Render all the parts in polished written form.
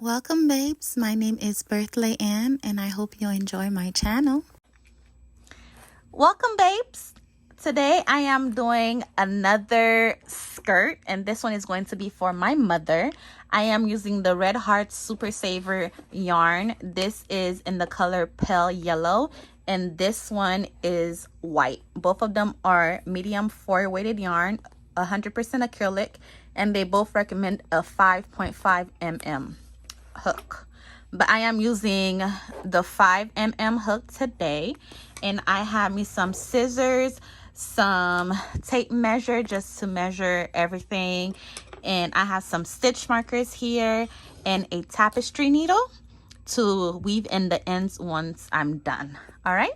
Welcome babes, my name is Birthday Ann and I hope you enjoy my channel. Welcome babes. Today I am doing another skirt and this one is going to be for my mother. I am using the Red Heart Super Saver yarn. This is in the color pale yellow and this one is white. Both of them are medium 4 weighted yarn, 100% acrylic, and they both recommend a 5.5 mm hook, but I am using the 5 mm hook today, and I have me some scissors, some tape measure just to measure everything, and I have some stitch markers here and a tapestry needle to weave in the ends once I'm done. All right.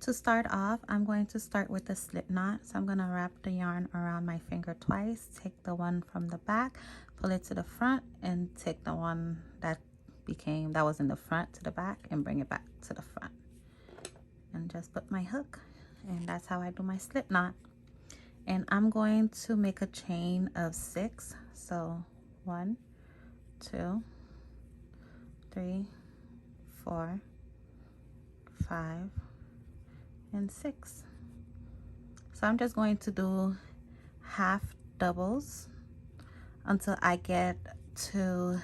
To start off, I'm going to start with a slip knot. So I'm going to wrap the yarn around my finger twice, take the one from the back, pull it to the front, and take the one that was in the front to the back and bring it back to the front. And just put my hook, and that's how I do my slip knot. And I'm going to make a chain of 6. So 1, 2, 3, 4, 5, and 6. So I'm just going to do half doubles until I get to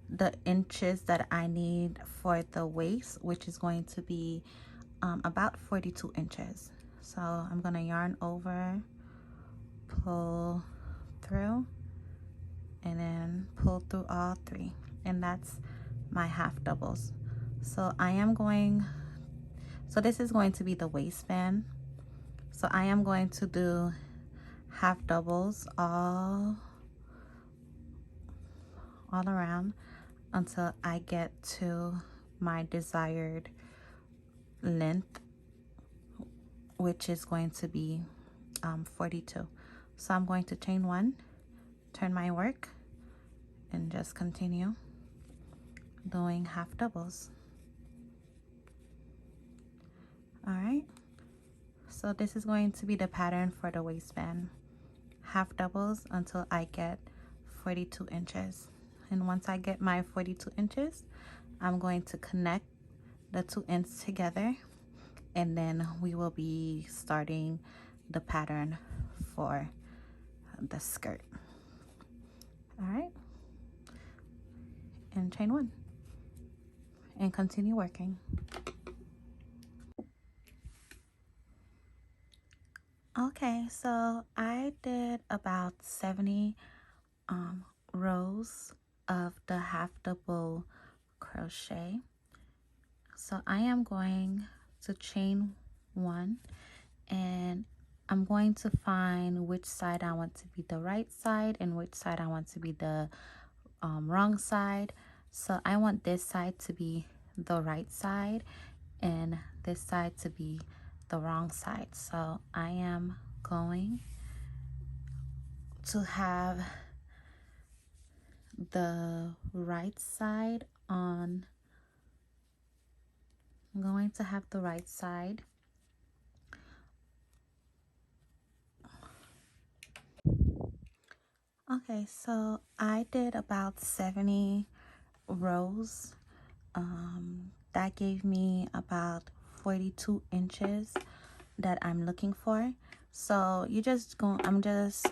the inches that I need for the waist, which is going to be about 42 inches. So I'm going to yarn over, pull through, and then pull through all 3, and that's my half doubles. So this is going to be the waistband. So I am going to do half doubles all around until I get to my desired length, which is going to be 42. So I'm going to chain 1, turn my work, and just continue doing half doubles. All right, so this is going to be the pattern for the waistband. Half doubles until I get 42 inches. And once I get my 42 inches, I'm going to connect the 2 ends together, and then we will be starting the pattern for the skirt. All right, and chain 1 and continue working. Okay, so I did about 70 rows of the half double crochet. So I am going to chain 1, and I'm going to find which side I want to be the right side and which side I want to be the wrong side. So I want this side to be the right side and this side to be the wrong side. So I am going to have the right side on. I'm going to have the right side. Okay, so I did about 70 rows. That gave me about 42 inches that I'm looking for. So you just go,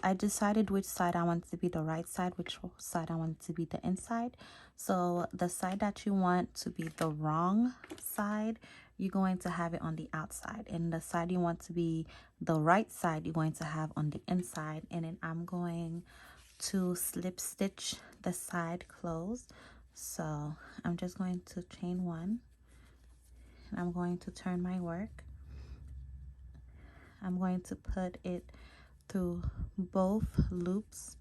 I decided which side I want to be the right side, which side I want to be the inside. So the side that you want to be the wrong side, you're going to have it on the outside, and the side you want to be the right side, you're going to have on the inside. And then I'm going to slip stitch the side closed. So I'm just going to chain 1, and I'm going to turn my work. I'm going to put it through both loops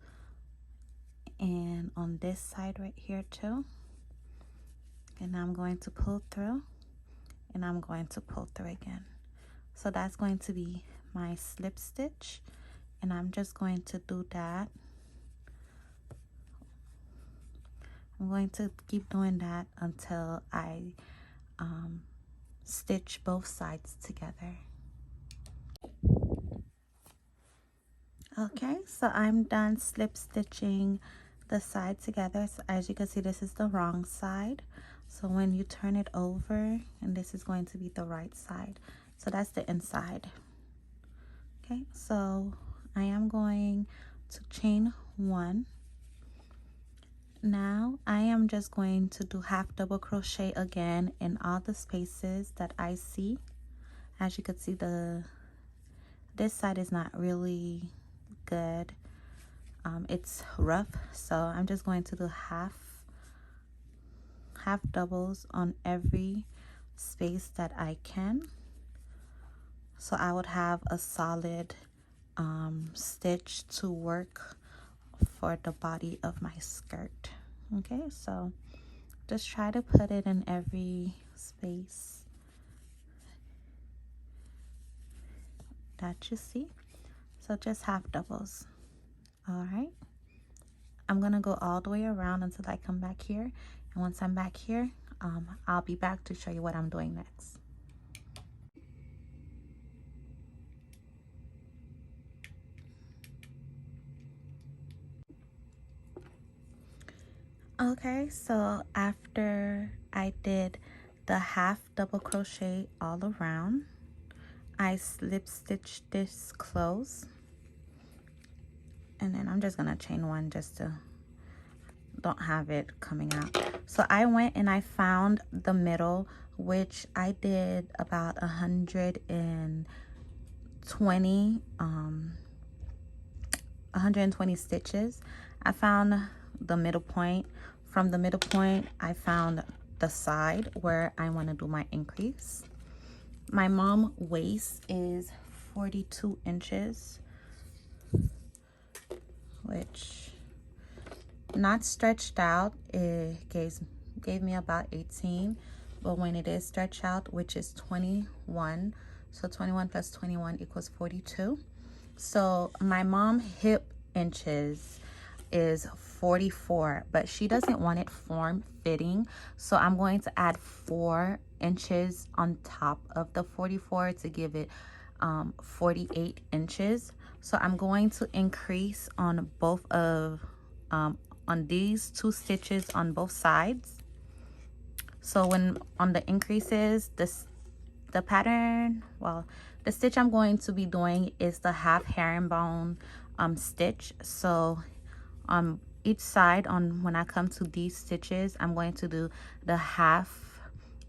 and on this side right here too, and I'm going to pull through, and I'm going to pull through again. So that's going to be my slip stitch, and I'm just going to do that. I'm going to keep doing that until I stitch both sides together. Okay, so I'm done slip stitching the side together. So as you can see, this is the wrong side. So when you turn it over, and this is going to be the right side. So that's the inside. Okay, so I am going to chain 1. Now I am just going to do half double crochet again in all the spaces that I see. As you can see, this side is not really good. It's rough, so I'm just going to do half doubles on every space that I can, so I would have a solid stitch to work for the body of my skirt. Okay, so just try to put it in every space that you see. So just half doubles. All right, I'm gonna go all the way around until I come back here, and once I'm back here, I'll be back to show you what I'm doing next. Okay, so after I did the half double crochet all around, I slip stitched this close, and then I'm just gonna chain 1 just to don't have it coming out. So I went and I found the middle, which I did about 120 stitches. I found the middle point. From the middle point, I found the side where I want to do my increase. My mom waist is 42 inches, which not stretched out, it gave me about 18, but when it is stretched out, which is 21, so 21 plus 21 equals 42. So my mom hip inches is 44, but she doesn't want it form fitting, so I'm going to add 4 inches on top of the 44 to give it 48 inches. So I'm going to increase on both of on these 2 stitches on both sides. So when on the increases, the pattern, well, the stitch I'm going to be doing is the half herringbone stitch. So on each side, on when I come to these stitches, I'm going to do the half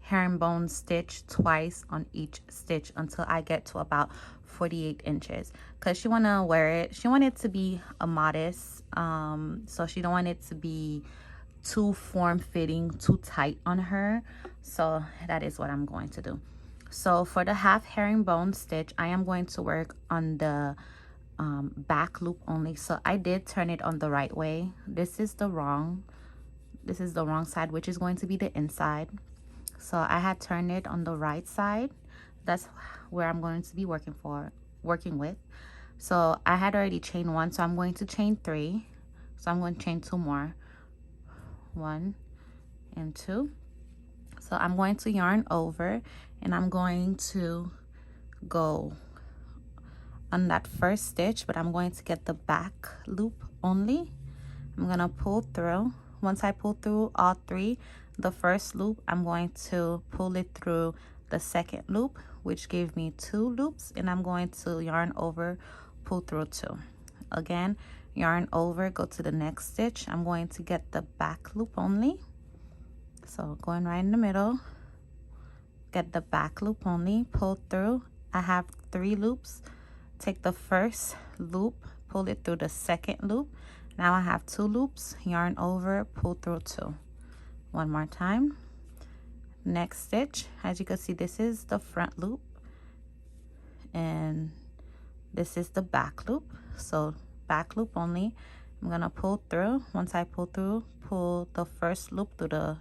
herringbone stitch twice on each stitch until I get to about 48 inches, because she want to wear it, she want it to be a modest, so she don't want it to be too form-fitting, too tight on her. So that is what I'm going to do. So for the half herringbone stitch, I am going to work on the back loop only. So I did turn it on the right way. This is the wrong side, which is going to be the inside. So I had turned it on the right side. That's where I'm going to be working with. So I had already chained 1, so I'm going to chain 3. So I'm going to chain 2 more. 1 and 2. So I'm going to yarn over, and I'm going to go on that first stitch, but I'm going to get the back loop only. I'm going to pull through. Once I pull through all 3, the first loop, I'm going to pull it through the second loop, which gave me 2 loops, and I'm going to yarn over, pull through 2. Again, yarn over, go to the next stitch. I'm going to get the back loop only. So going right in the middle, get the back loop only, pull through. I have 3 loops. Take the first loop, pull it through the second loop. Now I have 2 loops, yarn over, pull through 2. One more time. Next stitch, as you can see, this is the front loop and this is the back loop. So back loop only. I'm gonna pull through. Once I pull through, pull the first loop through the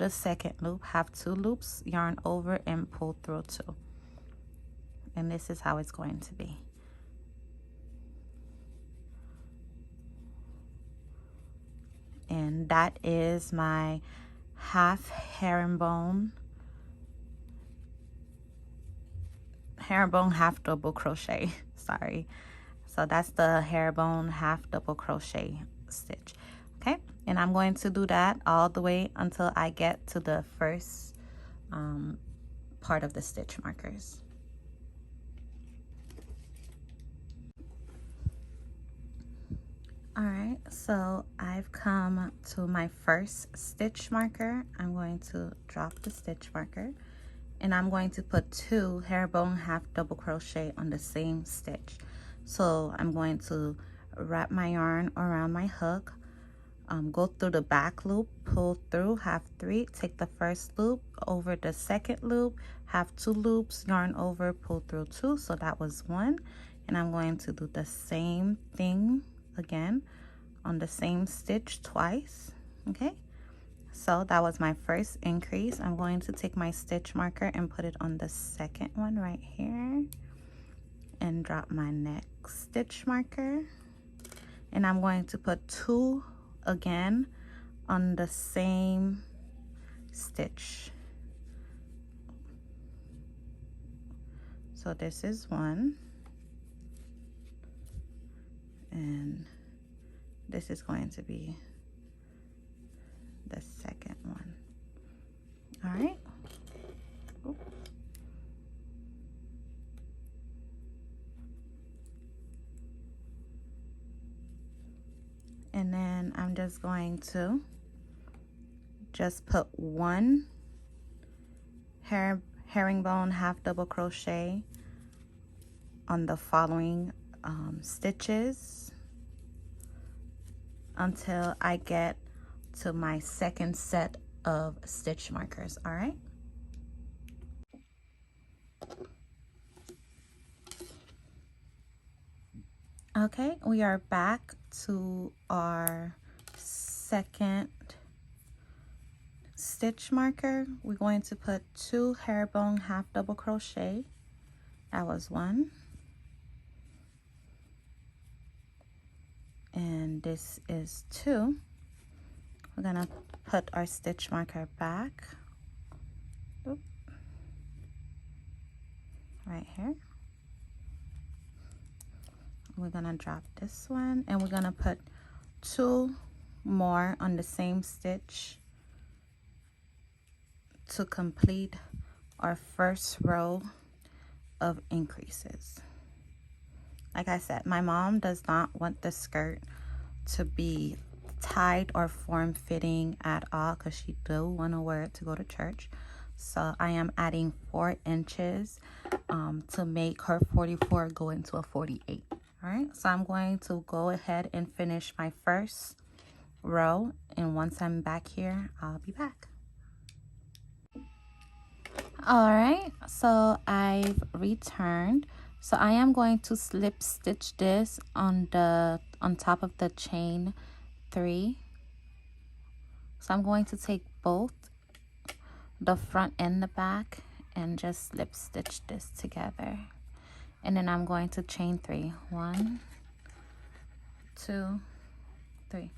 second loop, have 2 loops, yarn over and pull through 2. And this is how it's going to be. And that is my half herringbone herringbone half double crochet. Sorry. So that's the herringbone half double crochet stitch. Okay, and I'm going to do that all the way until I get to the first part of the stitch markers. All right, so I've come to my first stitch marker. I'm going to drop the stitch marker, and I'm going to put 2 herringbone half double crochet on the same stitch. So I'm going to wrap my yarn around my hook, go through the back loop, pull through, have 3, take the first loop, over the second loop, have 2 loops, yarn over, pull through 2. So that was 1, and I'm going to do the same thing again on the same stitch twice. Okay, so that was my first increase. I'm going to take my stitch marker and put it on the second one right here and drop my next stitch marker, and I'm going to put 2 again on the same stitch. So this is 1, and this is going to be the second one. All right. Oop. And then I'm just going to put 1 herringbone half double crochet on the following stitches until I get to my second set of stitch markers. All right. Okay, we are back to our second stitch marker. We're going to put 2 herringbone half double crochet. That was 1. And this is 2. We're gonna put our stitch marker back. Oop. Right here. We're gonna drop this one, and we're gonna put 2 more on the same stitch to complete our first row of increases. Like I said, my mom does not want the skirt to be tight or form-fitting at all because she do want to wear it to go to church. So I am adding 4 inches to make her 44 go into a 48. All right, so I'm going to go ahead and finish my first row, and once I'm back here, I'll be back. All right, so I've returned. So I am going to slip stitch this on top of the chain 3. So I'm going to take both the front and the back and just slip stitch this together, and then I'm going to chain 3. 1, 2, 3.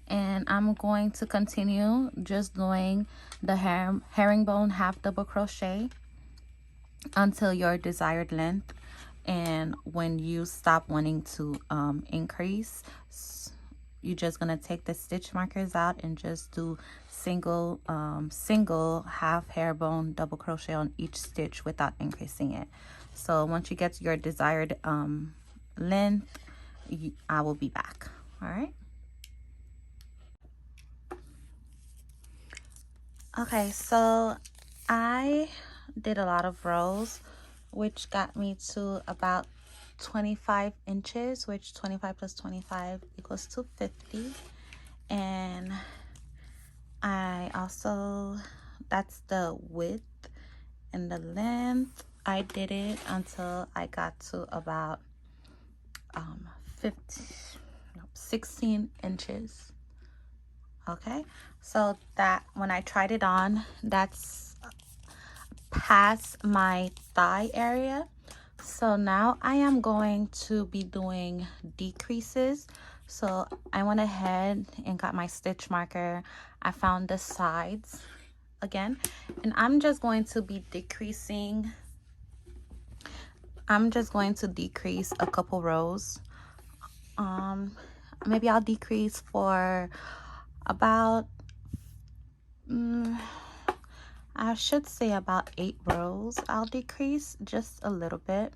And I'm going to continue just doing the herringbone half double crochet until your desired length. And when you stop wanting to increase, you're just gonna take the stitch markers out and just do single half herringbone double crochet on each stitch without increasing it. So once you get to your desired length, I will be back. All right. Okay, so I did a lot of rows, which got me to about 25 inches, which 25 plus 25 equals to 50. And I also, that's the width, and the length, I did it until I got to about 16 inches. Okay, so that when I tried it on, that's past my thigh area. So now I am going to be doing decreases. So I went ahead and got my stitch marker. I found the sides again, and I'm just going to be decreasing I'm just going to decrease a couple rows. Maybe I'll decrease for about I should say about 8 rows. I'll decrease just a little bit.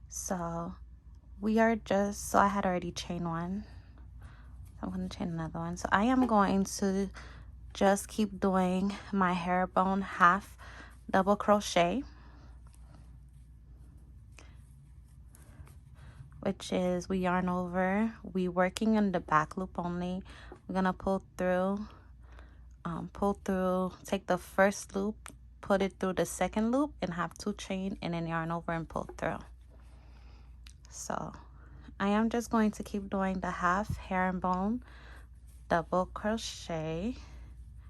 So I had already chained one. I'm going to chain another one. So I am going to just keep doing my herringbone half double crochet, which is we yarn over, we working in the back loop only. We're gonna pull through, take the first loop, put it through the second loop and have 2 chain, and then yarn over and pull through. So I am just going to keep doing the half herringbone double crochet,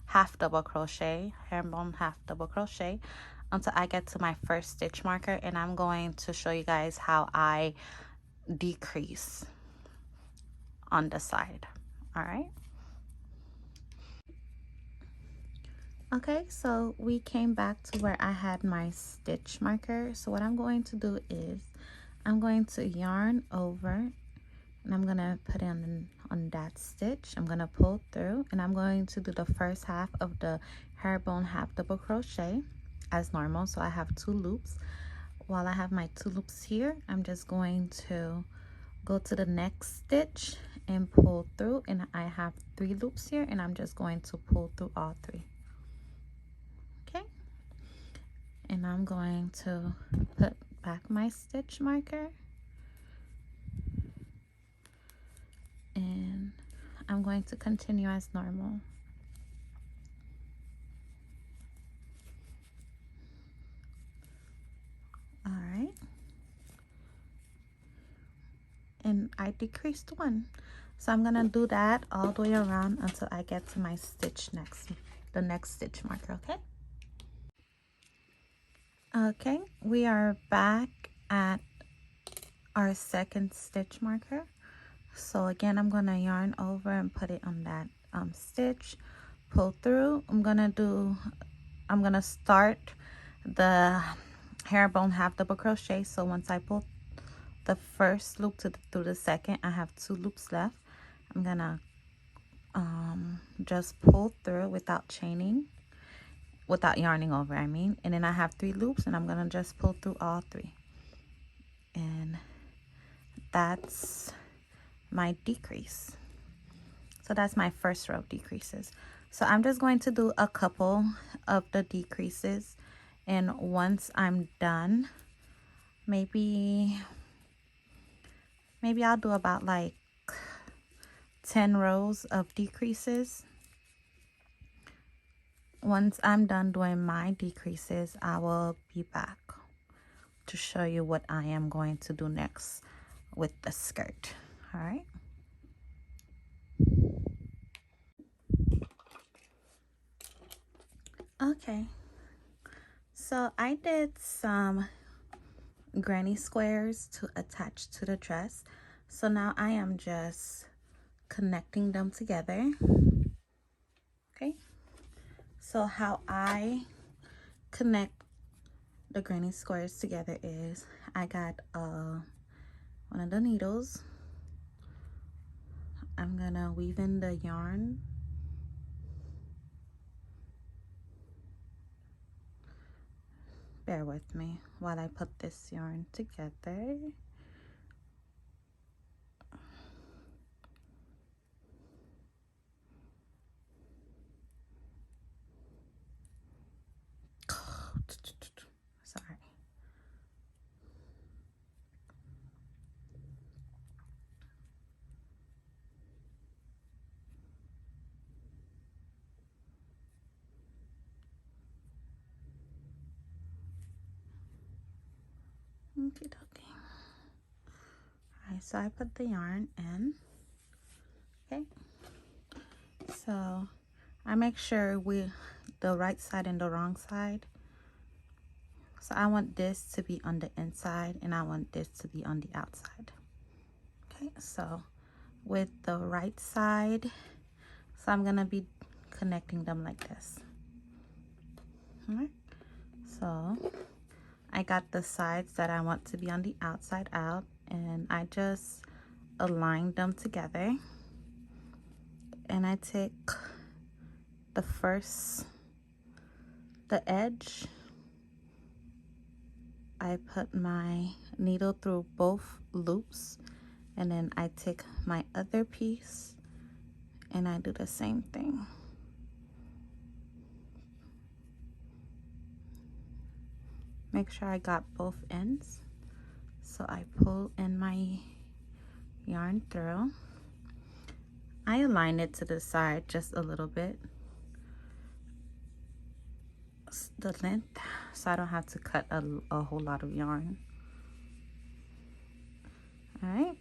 half double crochet, herringbone half double crochet until I get to my first stitch marker, and I'm going to show you guys how I decrease on the side. All right. Okay, so we came back to where I had my stitch marker. So what I'm going to do is I'm going to yarn over, and I'm gonna put on that stitch. I'm gonna pull through, and I'm going to do the first half of the herringbone half double crochet as normal. So I have 2 loops. While I have my 2 loops here, I'm just going to go to the next stitch and pull through, and I have 3 loops here, and I'm just going to pull through all 3. Okay, and I'm going to put back my stitch marker, and I'm going to continue as normal. All right, and I decreased 1, so I'm gonna do that all the way around until I get to my stitch the next stitch marker. Okay, we are back at our second stitch marker. So again, I'm gonna yarn over and put it on that stitch, pull through. I'm gonna start the herringbone half double crochet. So once I pull the first loop through the second, I have 2 loops left. I'm gonna just pull through without yarning over, and then I have 3 loops, and I'm gonna just pull through all 3, and that's my decrease. So that's my first row decreases. So I'm just going to do a couple of the decreases, and once I'm done, maybe I'll do about like 10 rows of decreases. Once I'm done doing my decreases, I will be back to show you what I am going to do next with the skirt. All right. Okay, so I did some granny squares to attach to the dress. So now I am just connecting them together. Okay, so how I connect the granny squares together is I got one of the needles. I'm gonna weave in the yarn. Bear with me while I put this yarn together. Sorry. Okay, okay. Alright, so I put the yarn in. Okay, so I make sure the right side and the wrong side. So I want this to be on the inside, and I want this to be on the outside. Okay, so with the right side, so I'm gonna be connecting them like this. All right, so I got the sides that I want to be on the outside out, and I just align them together. And I take the edge, I put my needle through both loops, and then I take my other piece and I do the same thing. Make sure I got both ends. So I pull in my yarn through. I align it to the side just a little bit, the length, so I don't have to cut a whole lot of yarn. All right.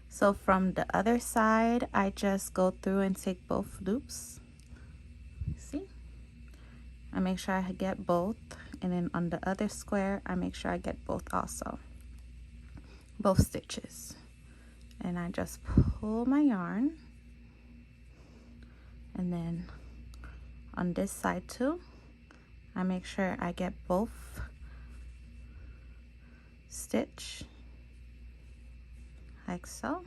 So from the other side, I just go through and take both loops. See? I make sure I get both, and then on the other square, I make sure I get both also, both stitches. And I just pull my yarn, and then on this side too, I make sure I get both stitch like so.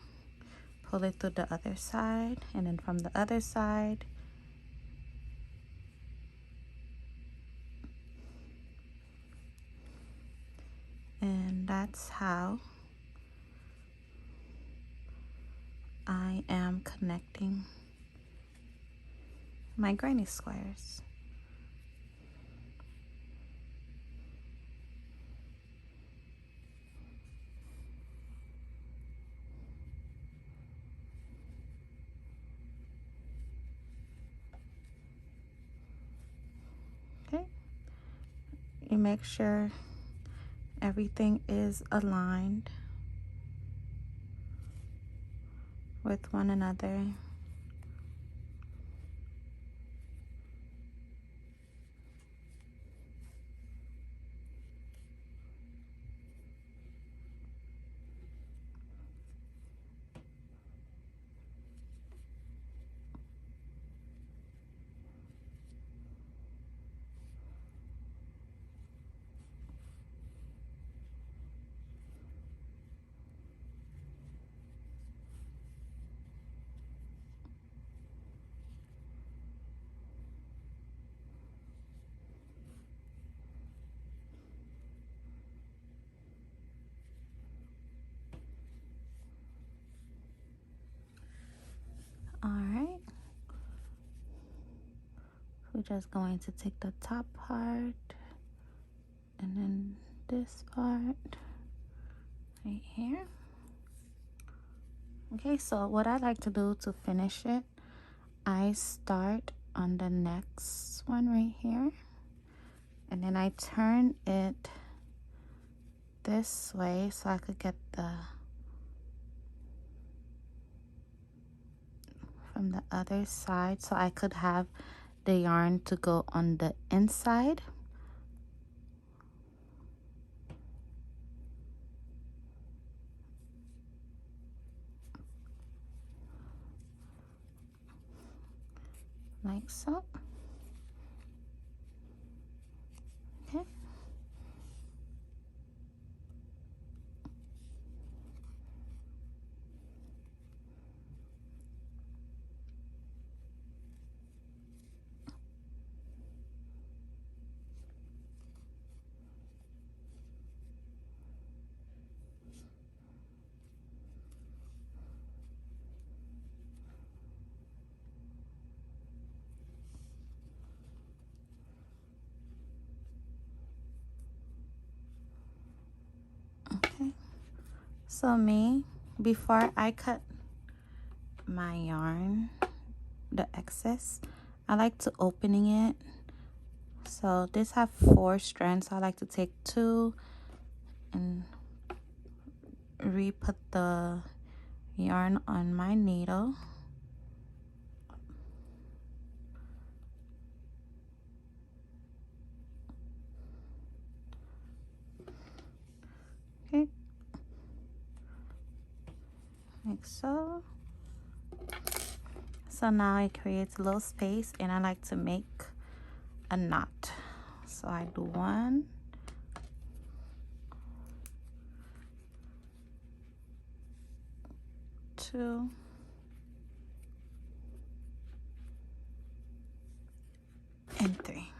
Pull it through the other side, and then from the other side, and that's how I am connecting my granny squares. Okay, you make sure everything is aligned with one another. All right, we're just going to take the top part and then this part right here. Okay, so what I like to do to finish it, I start on the next one right here, and then I turn it this way so I could get the from the other side, so I could have the yarn to go on the inside. Like so. Okay. Okay. So before I cut my yarn, the excess, I like to opening it. So this have 4 strands, so I like to take 2 and re-put the yarn on my needle. Okay, like so. So now it creates a little space, and I like to make a knot. So I do 1, 2 and 3.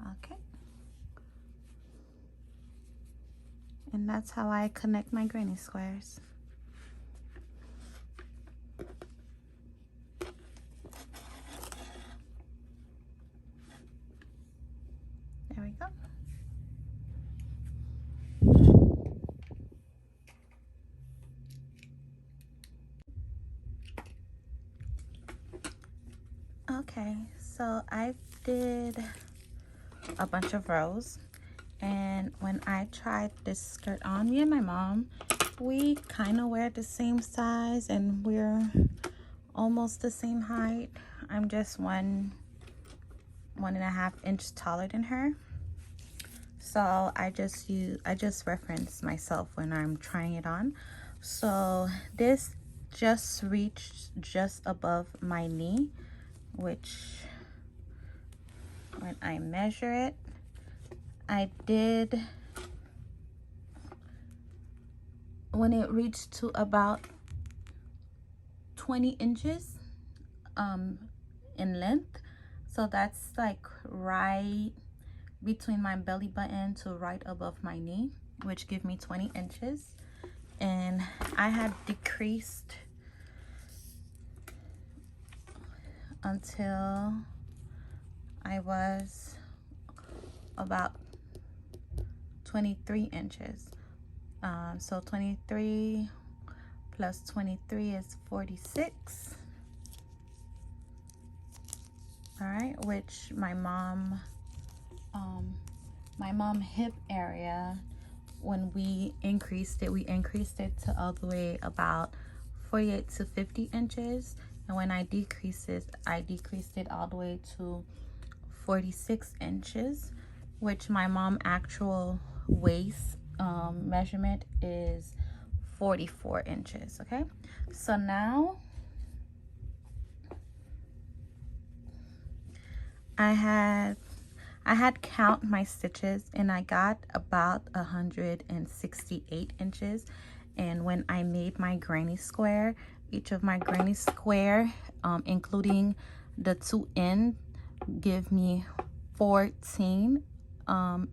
Okay. And that's how I connect my granny squares. There we go. Okay, so I did a bunch of rows, and when I tried this skirt on, me and my mom, we kind of wear the same size and we're almost the same height. I'm just 1.5 inch taller than her, so I just reference myself when I'm trying it on. So this just reached just above my knee, which when I measure it, when it reached to about 20 inches in length, so that's like right between my belly button to right above my knee, which give me 20 inches. And I had decreased until I was about 23 inches. So 23 plus 23 is 46. All right, which my mom hip area, when we increased it to all the way about 48 to 50 inches. And when I decreased it all the way to 46 inches, which my mom actual waist measurement is 44 inches. Okay, so now I had count my stitches, and I got about 168 inches. And when I made my granny square, each of my granny square, including the 2 ends, give me 14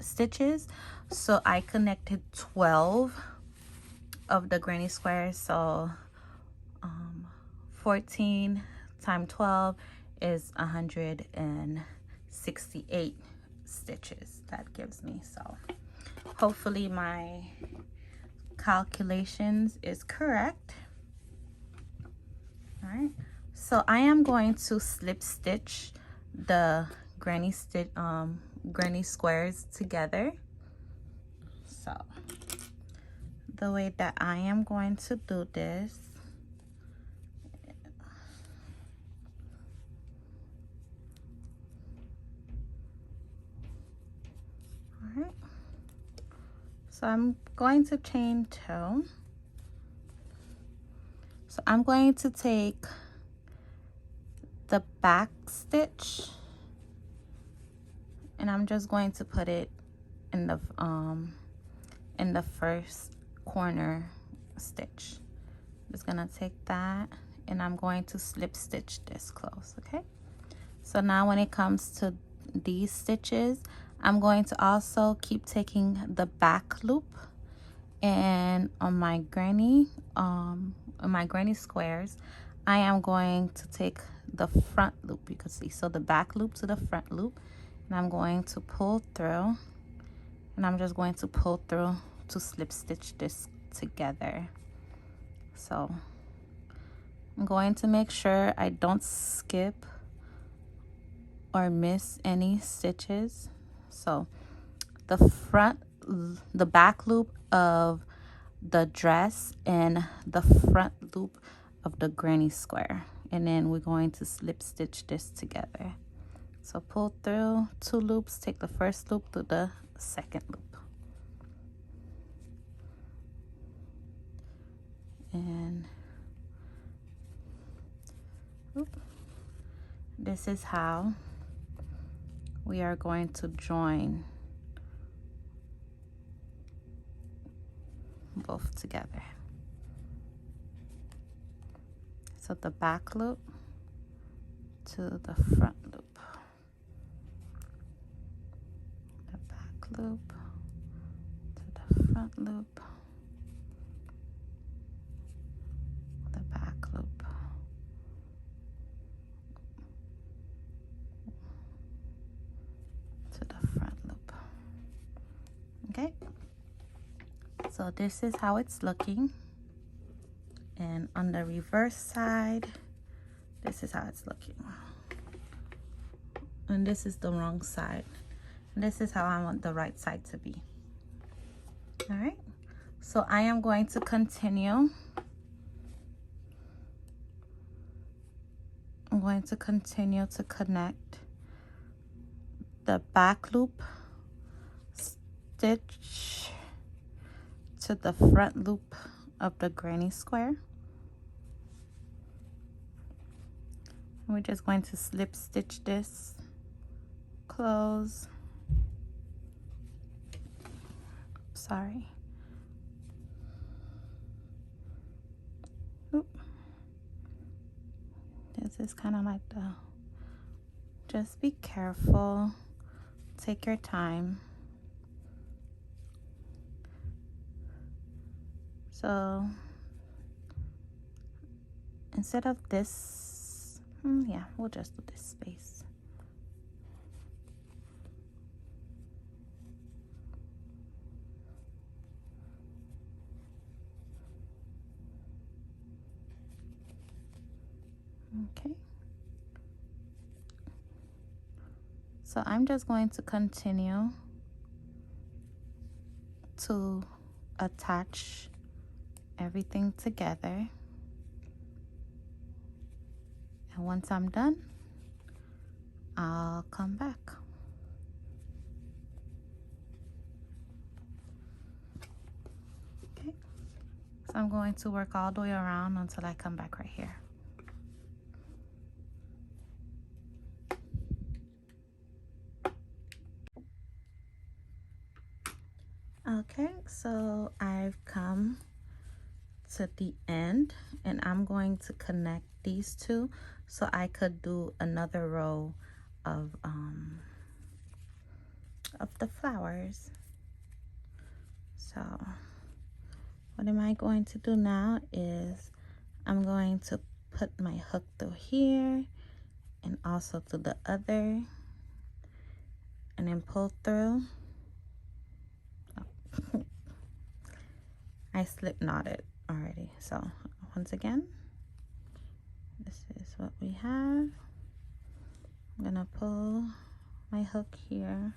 stitches. So I connected 12 of the granny squares. So 14 times 12 is 168 stitches that gives me. So hopefully my calculations is correct. All right, so I am going to slip stitch the granny squares together. So the way that I am going to do this, all right, so I'm going to chain 2. So I'm going to take the back stitch, and I'm just going to put it in the first corner stitch. I'm just gonna take that, and I'm going to slip stitch this close. Okay, so now when it comes to these stitches, I'm going to also keep taking the back loop, and on my granny squares, I am going to take the front loop. You can see, so the back loop to the front loop, and I'm going to pull through, and I'm just going to pull through to slip stitch this together. So I'm going to make sure I don't skip or miss any stitches. So the back loop of the dress and the front loop of the granny square, and then we're going to slip stitch this together. So pull through 2 loops, take the first loop to the second loop, and this is how we are going to join both together. So the back loop to the front loop, the back loop to the front loop, the back loop, to the front loop. Okay, so this is how it's looking. And on the reverse side, this is how it's looking. And this is the wrong side. And this is how I want the right side to be. All right, so I am going to continue. I'm going to continue to connect the back loop stitch to the front loop of the granny square. We're just going to slip stitch this, close, sorry. Oop. This is kind of like the, just be careful, take your time. So instead of this, yeah, we'll just do this space. Okay. So I'm just going to continue to attach everything together. And once I'm done, I'll come back. Okay. So I'm going to work all the way around until I come back right here. Okay, so I've come to the end and I'm going to connect these two so I could do another row of the flowers. So what am I going to do now is I'm going to put my hook through here and also to the other and then pull through. Oh. I slip knotted already. So once again, this is what we have. I'm gonna pull my hook here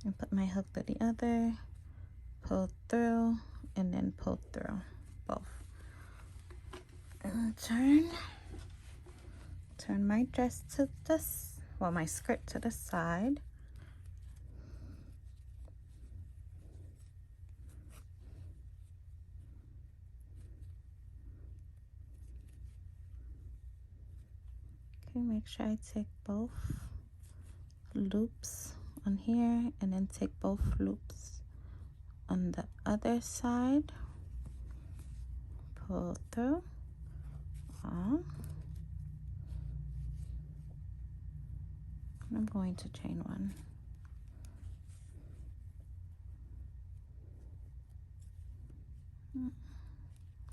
and put my hook to the other, pull through, and then pull through both. And turn my dress to this, well, my skirt to the side. Okay, make sure I take both loops on here and then take both loops on the other side, pull through, on. I'm going to chain one.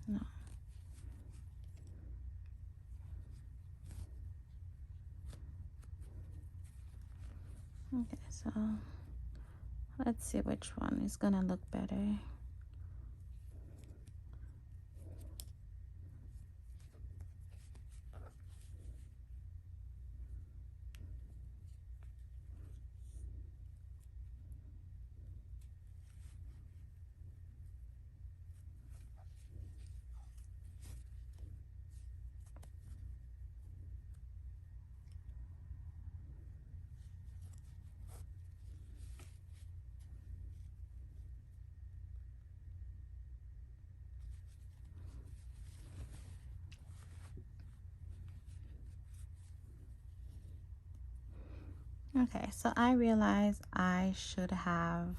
No. Okay, so let's see which one is gonna look better. Okay, so I realize I should have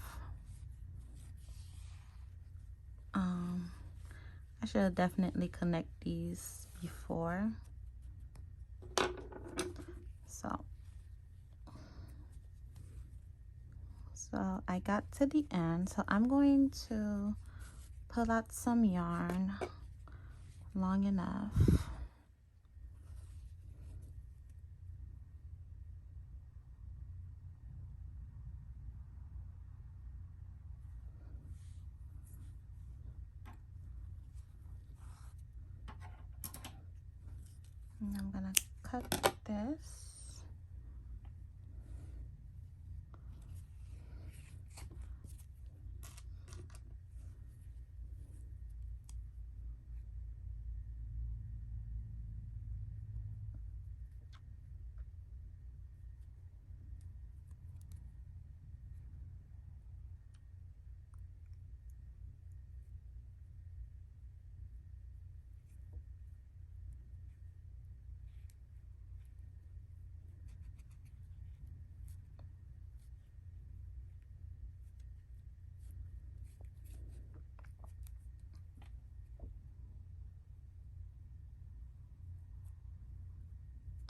I should have definitely connect these before. So I got to the end, so I'm going to pull out some yarn long enough. And I'm gonna cut this.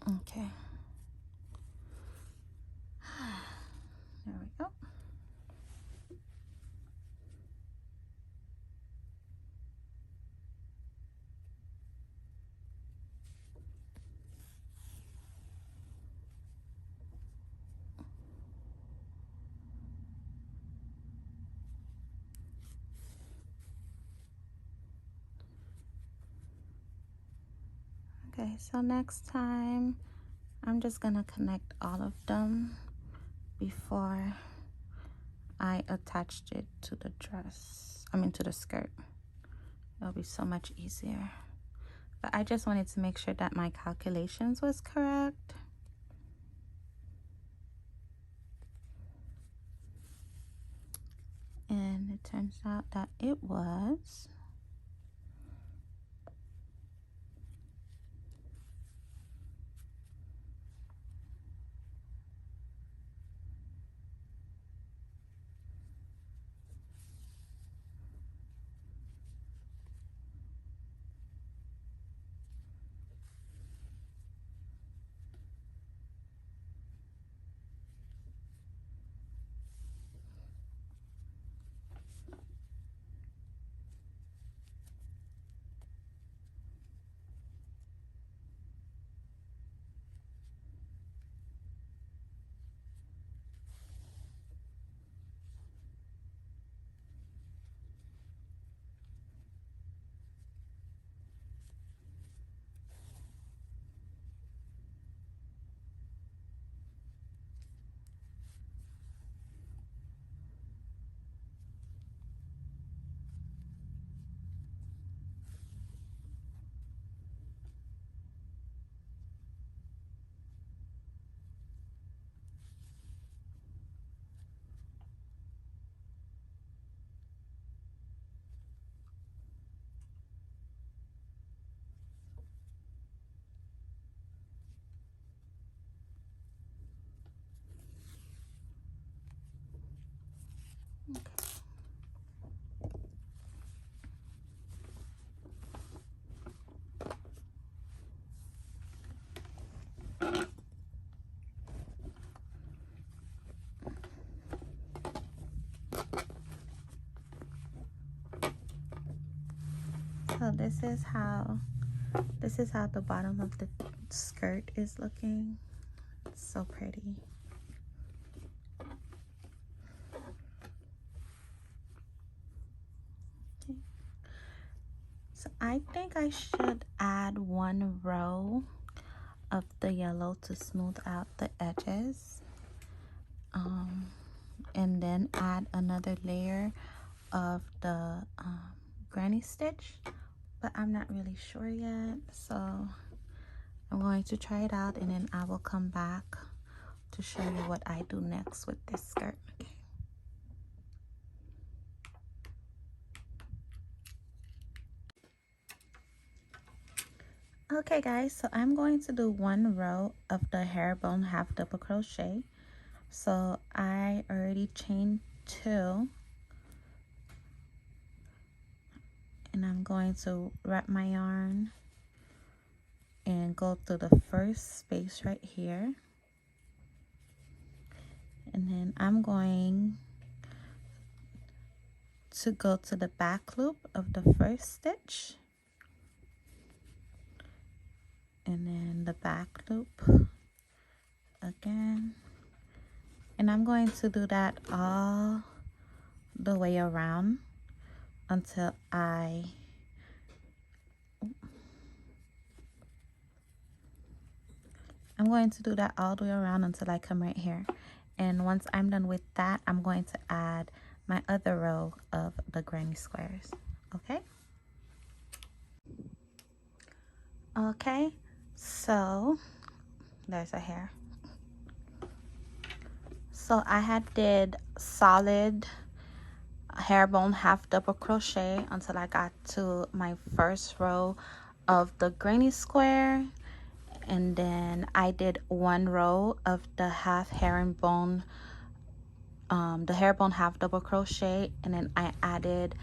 Okay. There we go. Okay, so next time I'm just gonna connect all of them before I attached it to the dress. I mean to the skirt. It'll be so much easier. But I just wanted to make sure that my calculations was correct. And it turns out that it was. So this is how the bottom of the skirt is looking. It's so pretty. Okay. So I think I should add one row of the yellow to smooth out the edges. And then add another layer of the granny stitch, but I'm not really sure yet, so I'm going to try it out and then I will come back to show you what I do next with this skirt. Okay guys, so I'm going to do one row of the herringbone half double crochet. So I already chained 2, and I'm going to wrap my yarn and go through the first space right here, and then I'm going to go to the back loop of the first stitch, and then the back loop again, and I'm going to do that all the way around until I'm going to do that all the way around until I come right here. And once I'm done with that, I'm going to add my other row of the granny squares. Okay? Okay, so there's a hair. So I had did solid herringbone half double crochet until I got to my first row of the granny square, and then I did 1 row of the half herringbone, the herringbone half double crochet, and then I added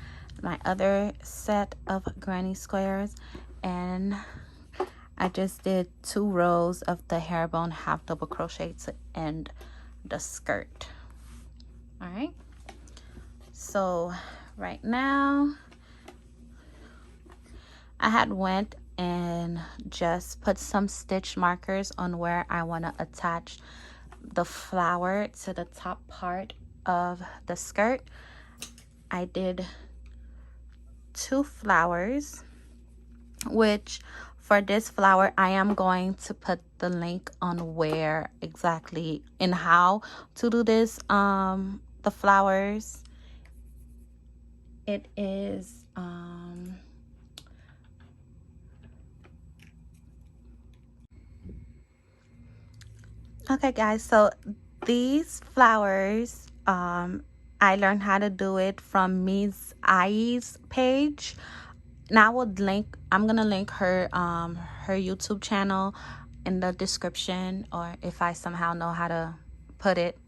my other set of granny squares, and I just did 2 rows of the herringbone half double crochet to end the skirt. All right, so right now I had went and just put some stitch markers on where I want to attach the flower to the top part of the skirt. I did 2 flowers, which for this flower I am going to put the link on where exactly and how to do this, the flowers. It is okay guys, so these flowers, I learned how to do it from Miss Ai's page. Now I'm gonna link her her YouTube channel in the description, or if I somehow know how to put it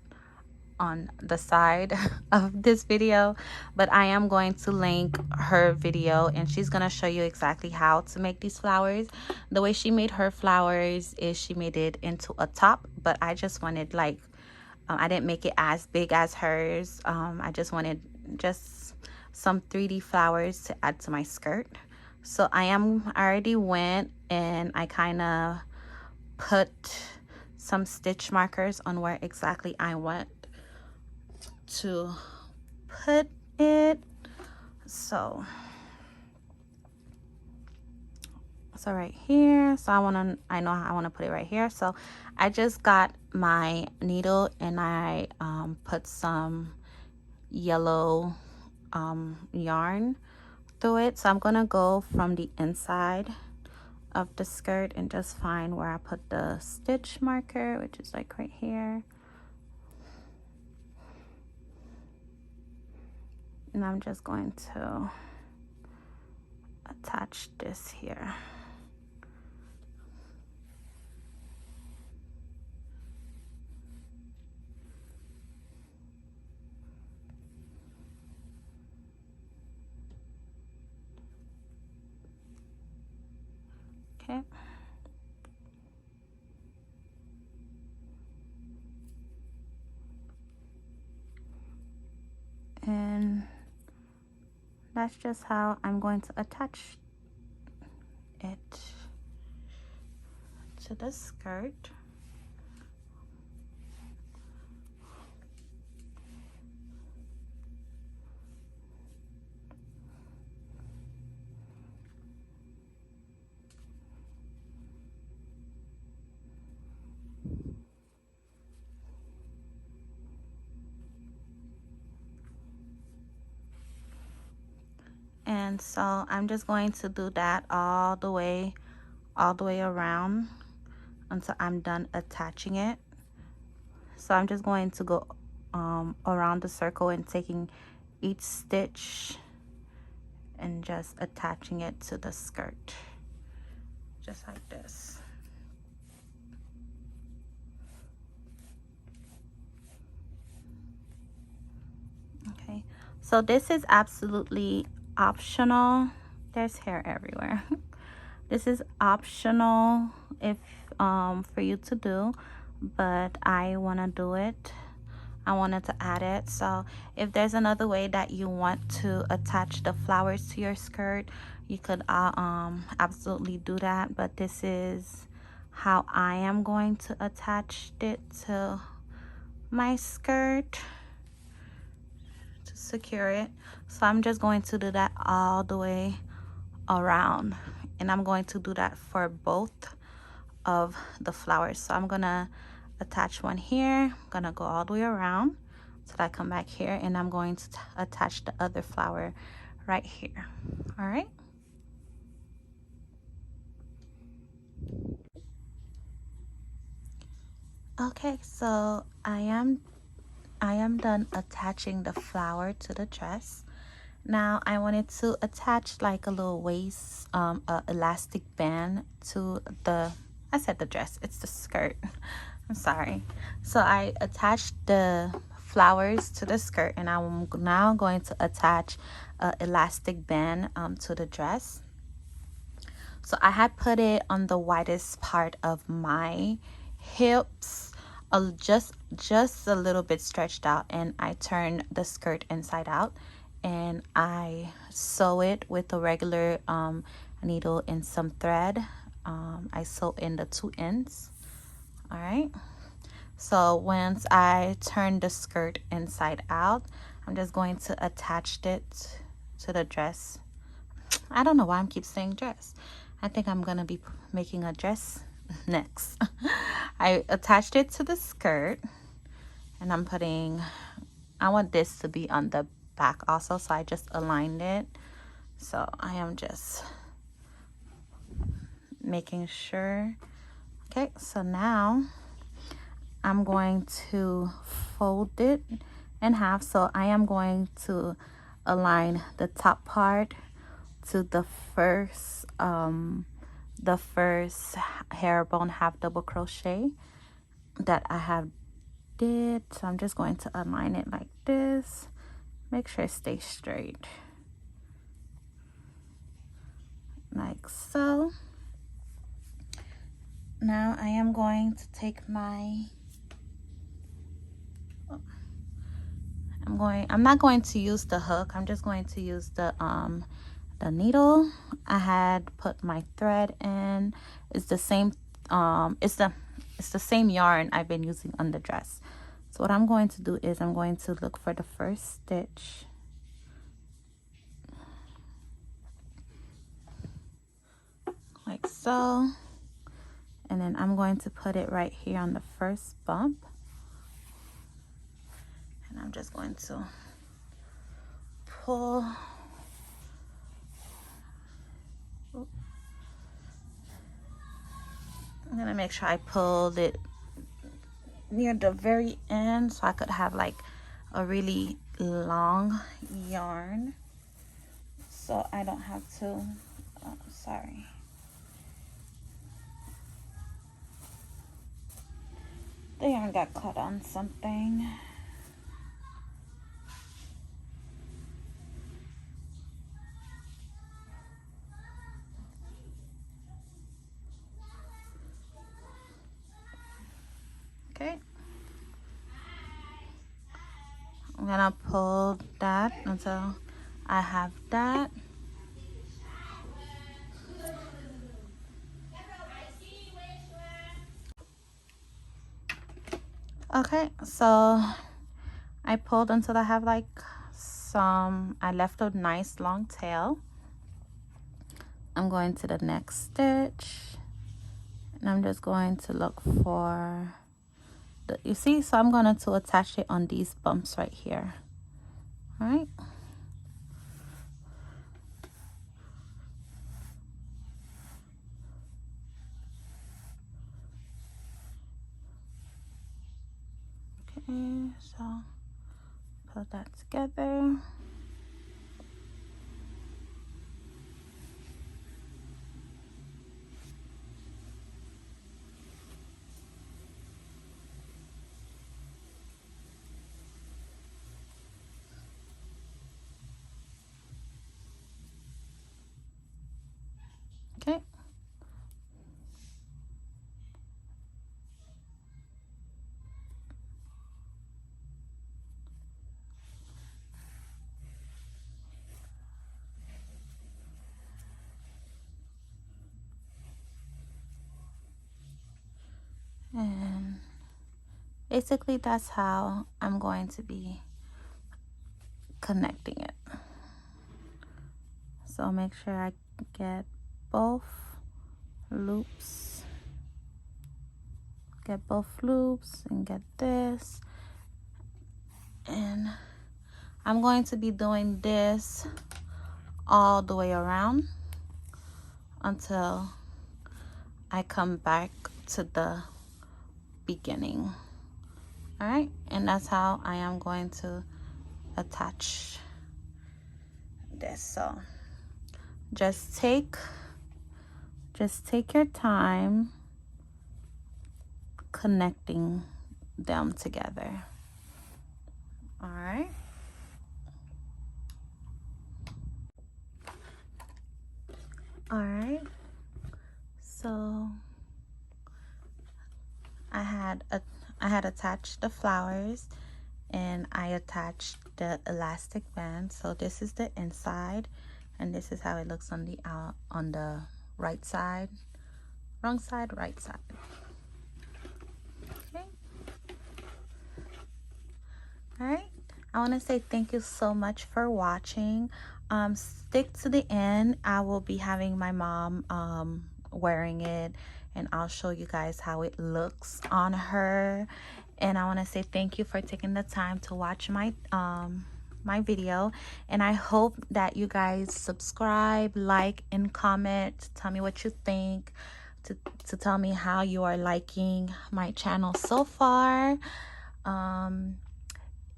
on the side of this video, but I am going to link her video, and she's gonna show you exactly how to make these flowers. The way she made her flowers is she made it into a top, but I just wanted like I didn't make it as big as hers. I just wanted just some 3D flowers to add to my skirt. So I already went and I kind of put some stitch markers on where exactly I want to put it. So right here, so I know I want to put it right here. So I just got my needle and I put some yellow yarn through it. So I'm gonna go from the inside of the skirt and just find where I put the stitch marker, which is like right here. And I'm just going to attach this here. Okay. And that's just how I'm going to attach it to the skirt. And so I'm just going to do that all the way around until I'm done attaching it. So I'm just going to go around the circle and taking each stitch and just attaching it to the skirt, just like this. So this is absolutely optional. There's hair everywhere. This is optional if for you to do, but I want to do it. I wanted to add it. So if there's another way that you want to attach the flowers to your skirt, you could absolutely do that, but this is how I am going to attach it to my skirt to secure it. So I'm just going to do that all the way around, and I'm going to do that for both of the flowers. So I'm gonna attach one here. I'm gonna go all the way around so that I come back here, and I'm going to attach the other flower right here. All right. Okay, so I am done attaching the flower to the dress. Now I wanted to attach like a little waist elastic band to the, I said the dress, it's the skirt. I'm sorry. So I attached the flowers to the skirt, and I'm now going to attach a elastic band to the dress. So I had put it on the widest part of my hips, just a little bit stretched out, and I turned the skirt inside out, and I sew it with a regular needle and some thread. I sew in the 2 ends. All right. So once I turn the skirt inside out, I'm just going to attach it to the dress. I don't know why I keep saying dress. I think I'm gonna be making a dress next. I attached it to the skirt, and I want this to be on the back also, so I just aligned it. So I am just making sure. Okay, so now I'm going to fold it in half. So I am going to align the top part to the first herringbone half double crochet that I have did. So I'm just going to align it like this. Make sure it stays straight, like so. Now I am going to take my I'm not going to use the hook. I'm just going to use the needle. I had put my thread in. It's the same it's the same yarn I've been using on the dress. So what I'm going to do is I'm going to look for the first stitch, like so, and then I'm going to put it right here on the first bump, and I'm just going to pull. I'm gonna make sure I pulled it near the very end so I could have like a really long yarn, so I don't have to sorry, the yarn got caught on something. Okay, I'm gonna pull that until I have that. Okay, so I pulled until I have like I left a nice long tail. I'm going to the next stitch, and I'm just going to look for you see, so I'm going to attach it on these bumps right here. All right. Okay, so put that together. And basically that's how I'm going to be connecting it. So make sure I get both loops. Get both loops and get this. And I'm going to be doing this all the way around until I come back to the beginning. All right, and that's how I am going to attach this. So just take your time connecting them together. All right. All right. So I had attached the flowers and I attached the elastic band. So this is the inside and this is how it looks on the right side. Wrong side, right side. Okay. All right. I want to say thank you so much for watching. Stick to the end. I will be having my mom wearing it and I'll show you guys how it looks on her. And I want to say thank you for taking the time to watch my my video, and I hope that you guys subscribe, like, and comment. Tell me what you think, to tell me how you are liking my channel so far.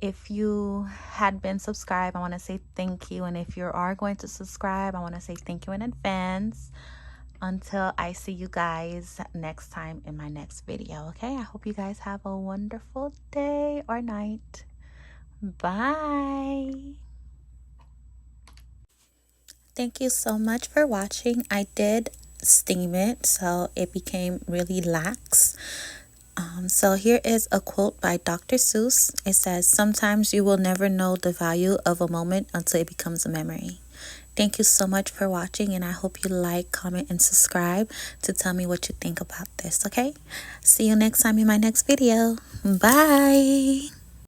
If you had been subscribed, I want to say thank you, and if you are going to subscribe, I want to say thank you in advance. Until I see you guys next time in my next video, okay? I hope you guys have a wonderful day or night. Bye. Thank you so much for watching. I did steam it so it became really lax. So here is a quote by Dr. Seuss. It says, "Sometimes you will never know the value of a moment until it becomes a memory." Thank you so much for watching, and I hope you like, comment, and subscribe to tell me what you think about this, okay? See you next time in my next video. Bye!